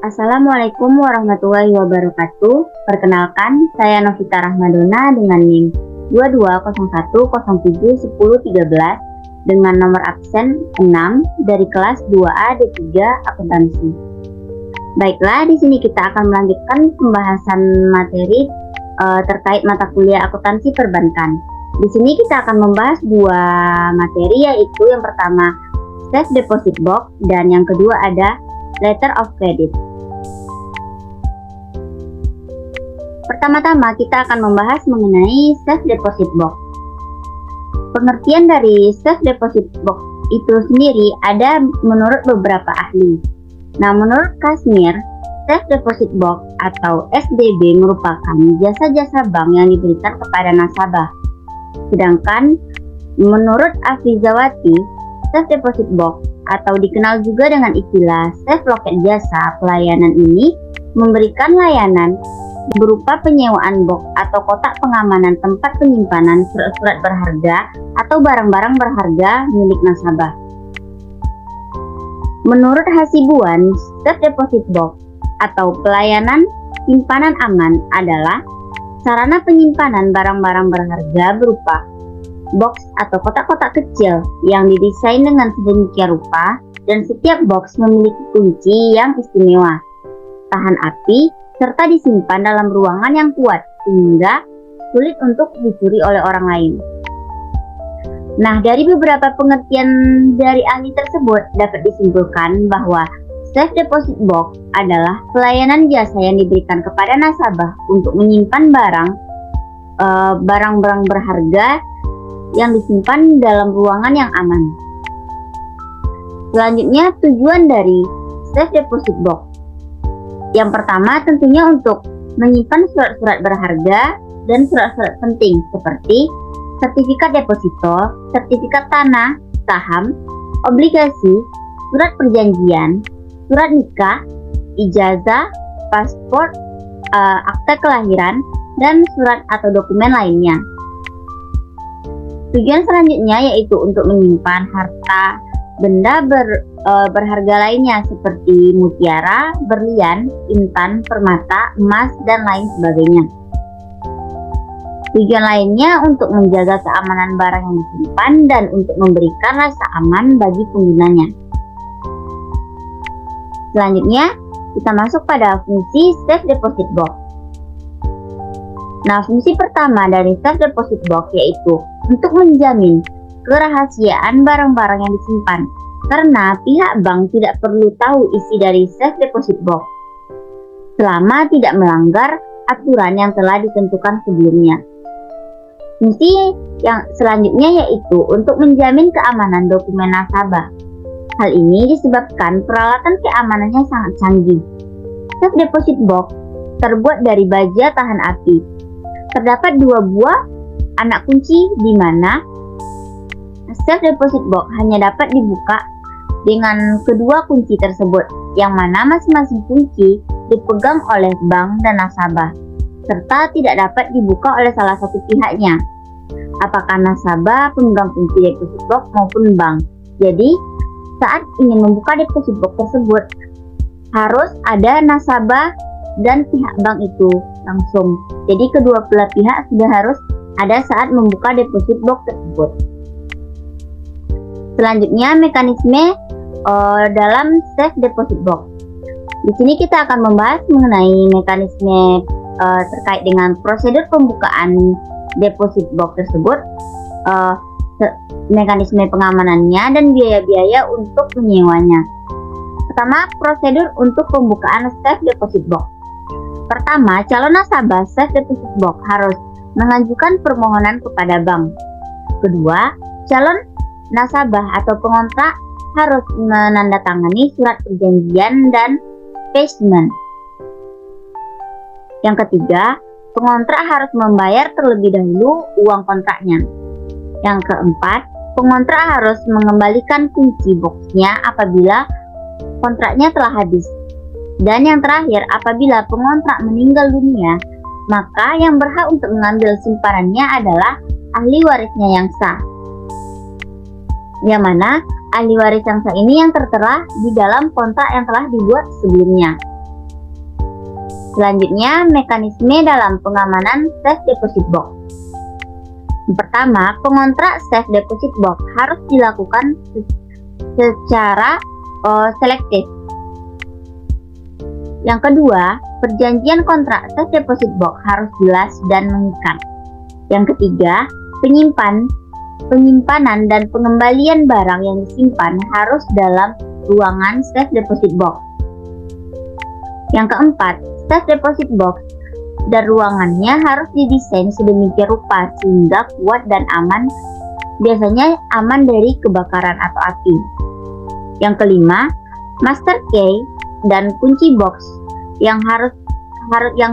Assalamualaikum warahmatullahi wabarakatuh. Perkenalkan, saya Novita Rahmadona dengan NIM 2201071013 dengan nomor absen 6 dari kelas 2A D3 Akuntansi. Baiklah, di sini kita akan melanjutkan pembahasan materi terkait mata kuliah akuntansi perbankan. Di sini kita akan membahas dua materi, yaitu yang pertama Safe Deposit Box dan yang kedua ada Letter of Credit. Pertama-tama kita akan membahas mengenai Safe Deposit Box. Pengertian dari Safe Deposit Box itu sendiri ada menurut beberapa ahli. Nah, menurut Kashmir, Safe Deposit Box atau SDB merupakan jasa-jasa bank yang diberikan kepada nasabah. Sedangkan menurut Afizawati, Safe Deposit Box atau dikenal juga dengan istilah Safe Locket Jasa pelayanan ini memberikan layanan berupa penyewaan box atau kotak pengamanan tempat penyimpanan surat-surat berharga atau barang-barang berharga milik nasabah. Menurut Hasibuan, Safe Deposit Box atau pelayanan simpanan aman adalah sarana penyimpanan barang-barang berharga berupa box atau kotak-kotak kecil yang didesain dengan sedemikian rupa dan setiap box memiliki kunci yang istimewa, tahan api, serta disimpan dalam ruangan yang kuat sehingga sulit untuk dicuri oleh orang lain. Nah, dari beberapa pengertian dari ahli tersebut dapat disimpulkan bahwa Safe Deposit Box adalah pelayanan jasa yang diberikan kepada nasabah untuk menyimpan barang-barang berharga yang disimpan dalam ruangan yang aman. Selanjutnya, tujuan dari Safe Deposit Box. Yang pertama tentunya untuk menyimpan surat-surat berharga dan surat-surat penting seperti sertifikat deposito, sertifikat tanah, saham, obligasi, surat perjanjian, surat nikah, ijazah, paspor, akta kelahiran, dan surat atau dokumen lainnya. Tujuan selanjutnya yaitu untuk menyimpan harta benda berharga lainnya seperti mutiara, berlian, intan, permata, emas, dan lain sebagainya. Tujuan lainnya untuk menjaga keamanan barang yang disimpan dan untuk memberikan rasa aman bagi penggunanya. Selanjutnya, kita masuk pada fungsi Safe Deposit Box. Nah, fungsi pertama dari Safe Deposit Box yaitu untuk menjamin kerahasiaan barang-barang yang disimpan, karena pihak bank tidak perlu tahu isi dari Safe Deposit Box selama tidak melanggar aturan yang telah ditentukan sebelumnya. Fungsi yang selanjutnya yaitu untuk menjamin keamanan dokumen nasabah. Hal ini disebabkan peralatan keamanannya sangat canggih. Safe Deposit Box terbuat dari baja tahan api. Terdapat 2 buah anak kunci di mana Safe Deposit Box hanya dapat dibuka dengan kedua kunci tersebut, yang mana masing-masing kunci dipegang oleh bank dan nasabah, serta tidak dapat dibuka oleh salah satu pihaknya, apakah nasabah, pemegang kunci deposit box maupun bank. Jadi, saat ingin membuka deposit box tersebut, harus ada nasabah dan pihak bank itu langsung. Jadi, kedua belah pihak sudah harus ada saat membuka deposit box tersebut. Selanjutnya, mekanisme dalam Safe Deposit Box. Di sini kita akan membahas mengenai mekanisme terkait dengan prosedur pembukaan deposit box tersebut, mekanisme pengamanannya, dan biaya-biaya untuk menyewanya. Pertama, prosedur untuk pembukaan Safe Deposit Box. Pertama, calon nasabah Safe Deposit Box harus mengajukan permohonan kepada bank. Kedua, calon nasabah atau pengontrak harus menandatangani surat perjanjian dan spesimen. Yang ketiga, pengontrak harus membayar terlebih dahulu uang kontraknya. Yang keempat, pengontrak harus mengembalikan kunci boxnya apabila kontraknya telah habis. Dan yang terakhir, apabila pengontrak meninggal dunia, maka yang berhak untuk mengambil simpanannya adalah ahli warisnya yang sah. Yang mana ahli waris yang sah ini yang tertera di dalam kontrak yang telah dibuat sebelumnya. Selanjutnya, mekanisme dalam pengamanan safe deposit box. Yang pertama, pengontrak safe deposit box harus dilakukan secara selektif. Yang kedua, perjanjian kontrak safe deposit box harus jelas dan mengikat. Yang ketiga, penyimpanan dan pengembalian barang yang disimpan harus dalam ruangan safe deposit box. Yang keempat, safe deposit box dan ruangannya harus didesain sedemikian rupa sehingga kuat dan aman, biasanya aman dari kebakaran atau api. Yang kelima, master key dan kunci box yang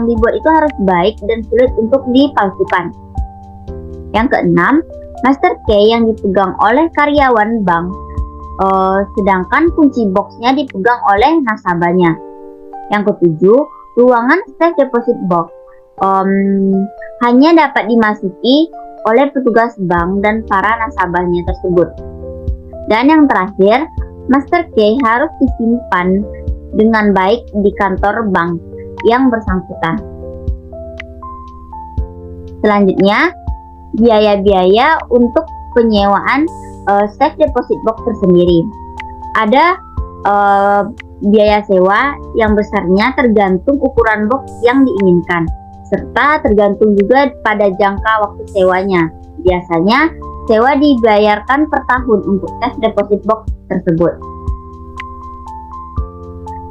dibuat itu harus baik dan sulit untuk dipalsukan. Yang keenam, master key yang dipegang oleh karyawan bank, sedangkan kunci boxnya dipegang oleh nasabahnya. Yang ketujuh, ruangan safe deposit box hanya dapat dimasuki oleh petugas bank dan para nasabahnya tersebut. Dan yang terakhir, master key harus disimpan dengan baik di kantor bank yang bersangkutan. Selanjutnya, biaya-biaya untuk penyewaan safe deposit box tersendiri. Ada biaya sewa yang besarnya tergantung ukuran box yang diinginkan, serta tergantung juga pada jangka waktu sewanya. Biasanya, sewa dibayarkan per tahun untuk safe deposit box tersebut.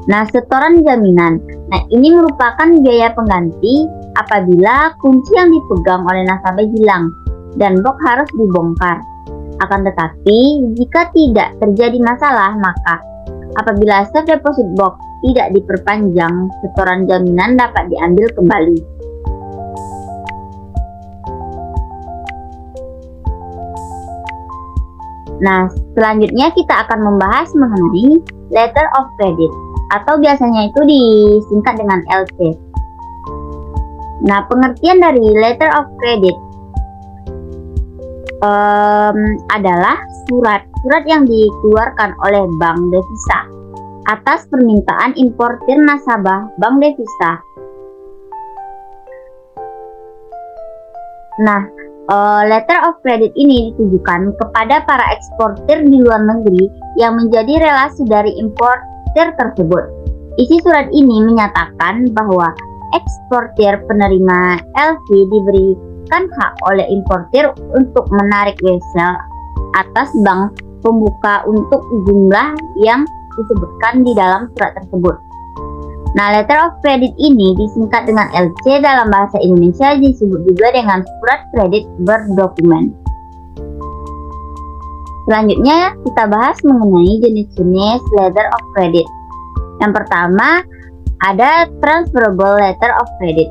Nah, setoran jaminan. Nah, ini merupakan biaya pengganti apabila kunci yang dipegang oleh nasabah hilang dan box harus dibongkar. Akan tetapi, jika tidak terjadi masalah, maka apabila safe deposit box tidak diperpanjang, setoran jaminan dapat diambil kembali. Nah, selanjutnya kita akan membahas mengenai letter of credit atau biasanya itu disingkat dengan LC. Nah, pengertian dari letter of credit adalah surat yang dikeluarkan oleh bank devisa atas permintaan importir nasabah bank devisa. Nah, letter of credit ini ditujukan kepada para eksportir di luar negeri yang menjadi relasi dari importir tersebut. Isi surat ini menyatakan bahwa eksportir penerima LC diberikan hak oleh importir untuk menarik wesel atas bank pembuka untuk jumlah yang disebutkan di dalam surat tersebut. Nah, letter of credit ini disingkat dengan LC, dalam bahasa Indonesia disebut juga dengan surat kredit berdokumen. Selanjutnya kita bahas mengenai jenis-jenis letter of credit. Yang pertama ada transferable letter of credit.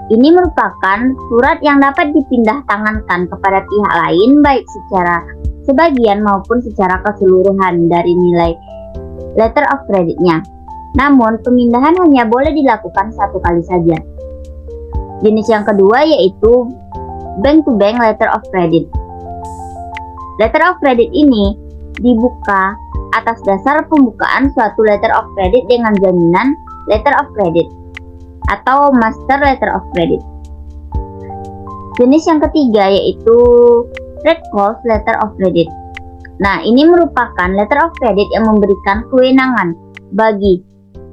Ini merupakan surat yang dapat dipindah tangankan kepada pihak lain baik secara sebagian maupun secara keseluruhan dari nilai letter of creditnya. Namun, pemindahan hanya boleh dilakukan satu kali saja. Jenis yang kedua yaitu bank-to-bank letter of credit. Letter of credit ini dibuka atas dasar pembukaan suatu letter of credit dengan jaminan letter of credit atau master letter of credit. Jenis yang ketiga yaitu trade calls letter of credit. Nah, ini merupakan letter of credit yang memberikan kewenangan bagi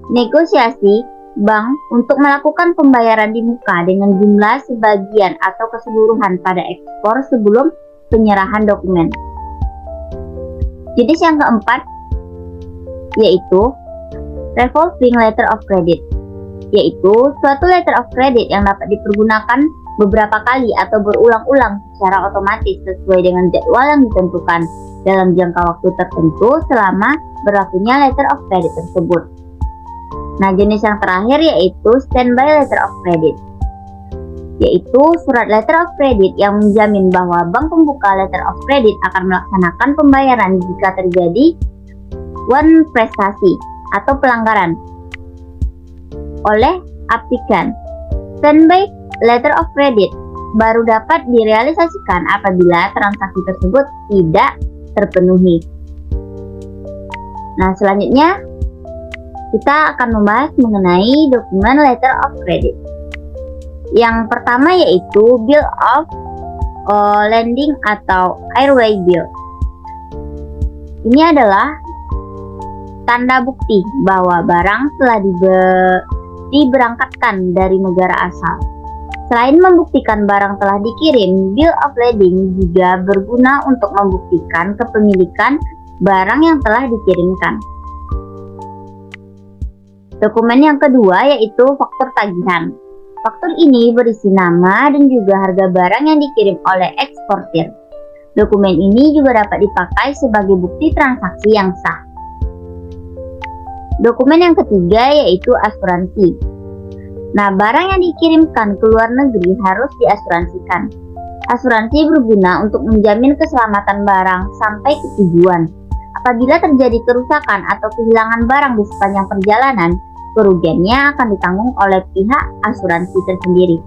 negosiasi bank untuk melakukan pembayaran di muka dengan jumlah sebagian atau keseluruhan pada ekspor sebelum penyerahan dokumen. Jenis yang keempat yaitu revolving letter of credit, yaitu suatu letter of credit yang dapat dipergunakan beberapa kali atau berulang-ulang secara otomatis sesuai dengan jadwal yang ditentukan dalam jangka waktu tertentu selama berlakunya letter of credit tersebut. Nah, jenis yang terakhir yaitu standby letter of credit, yaitu surat letter of credit yang menjamin bahwa bank pembuka letter of credit akan melaksanakan pembayaran jika terjadi prestasi atau pelanggaran oleh aplikan. Standby letter of credit baru dapat direalisasikan apabila transaksi tersebut tidak terpenuhi. Nah, selanjutnya kita akan membahas mengenai dokumen letter of credit. Yang pertama yaitu bill of landing atau airway bill. Ini adalah tanda bukti bahwa barang telah diberangkatkan dari negara asal. Selain membuktikan barang telah dikirim, bill of lading juga berguna untuk membuktikan kepemilikan barang yang telah dikirimkan. Dokumen yang kedua yaitu faktur tagihan. Faktur ini berisi nama dan juga harga barang yang dikirim oleh eksportir. Dokumen ini juga dapat dipakai sebagai bukti transaksi yang sah. Dokumen yang ketiga yaitu asuransi. Nah, barang yang dikirimkan ke luar negeri harus diasuransikan. Asuransi berguna untuk menjamin keselamatan barang sampai ke tujuan. Apabila terjadi kerusakan atau kehilangan barang di sepanjang perjalanan, kerugiannya akan ditanggung oleh pihak asuransi tersendiri.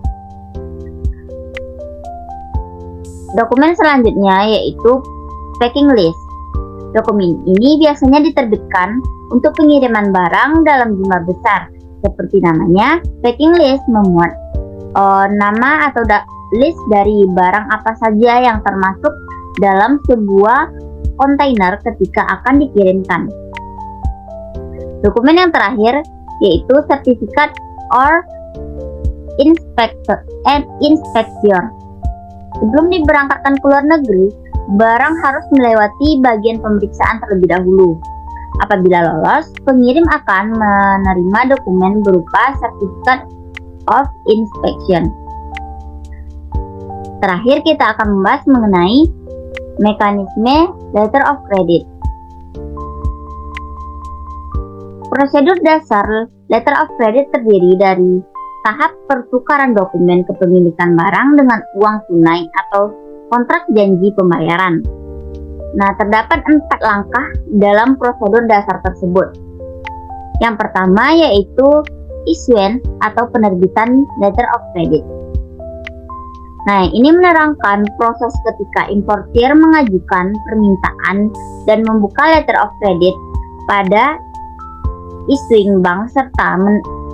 Dokumen selanjutnya yaitu packing list. Dokumen ini biasanya diterbitkan untuk pengiriman barang dalam jumlah besar. Seperti namanya, packing list memuat nama atau list dari barang apa saja yang termasuk dalam sebuah kontainer ketika akan dikirimkan. Dokumen yang terakhir yaitu sertifikat or inspection. Sebelum diberangkatkan ke luar negeri, barang harus melewati bagian pemeriksaan terlebih dahulu. Apabila lolos, pengirim akan menerima dokumen berupa Certificate of Inspection. Terakhir, kita akan membahas mengenai mekanisme Letter of Credit. Prosedur dasar Letter of Credit terdiri dari tahap pertukaran dokumen kepemilikan barang dengan uang tunai atau kontrak janji pembayaran. Nah, terdapat 4 langkah dalam prosedur dasar tersebut. Yang pertama yaitu issuance atau penerbitan letter of credit. Nah, ini menerangkan proses ketika importir mengajukan permintaan dan membuka letter of credit pada issuing bank serta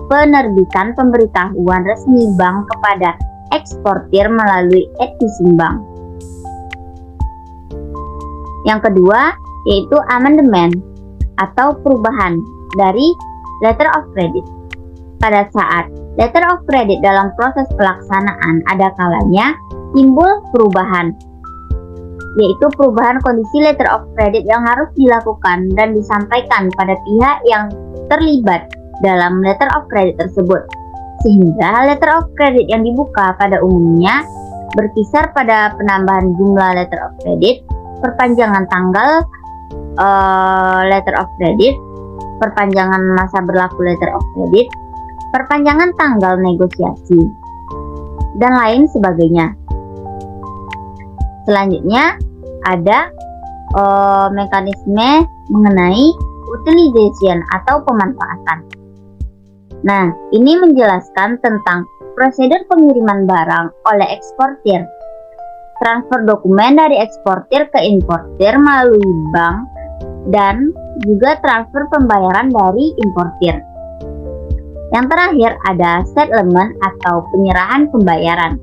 penerbitan pemberitahuan resmi bank kepada eksportir melalui advising bank. Yang kedua yaitu amendment atau perubahan dari letter of credit. Pada saat letter of credit dalam proses pelaksanaan ada kalanya timbul perubahan, yaitu perubahan kondisi letter of credit yang harus dilakukan dan disampaikan pada pihak yang terlibat dalam letter of credit tersebut, sehingga letter of credit yang dibuka pada umumnya berkisar pada penambahan jumlah letter of credit, perpanjangan tanggal letter of credit, perpanjangan masa berlaku letter of credit, perpanjangan tanggal negosiasi, dan lain sebagainya. Selanjutnya ada mekanisme mengenai utilization atau pemanfaatan. Nah, ini menjelaskan tentang prosedur pengiriman barang oleh eksportir, transfer dokumen dari eksportir ke importir melalui bank, dan juga transfer pembayaran dari importir. Yang terakhir ada settlement atau penyerahan pembayaran.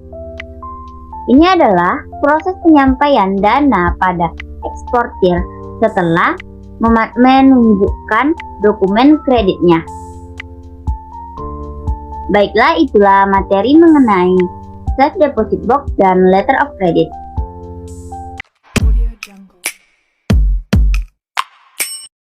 Ini adalah proses penyampaian dana pada eksportir setelah menunjukkan dokumen kreditnya. Baiklah, itulah materi mengenai safe deposit box dan letter of credit.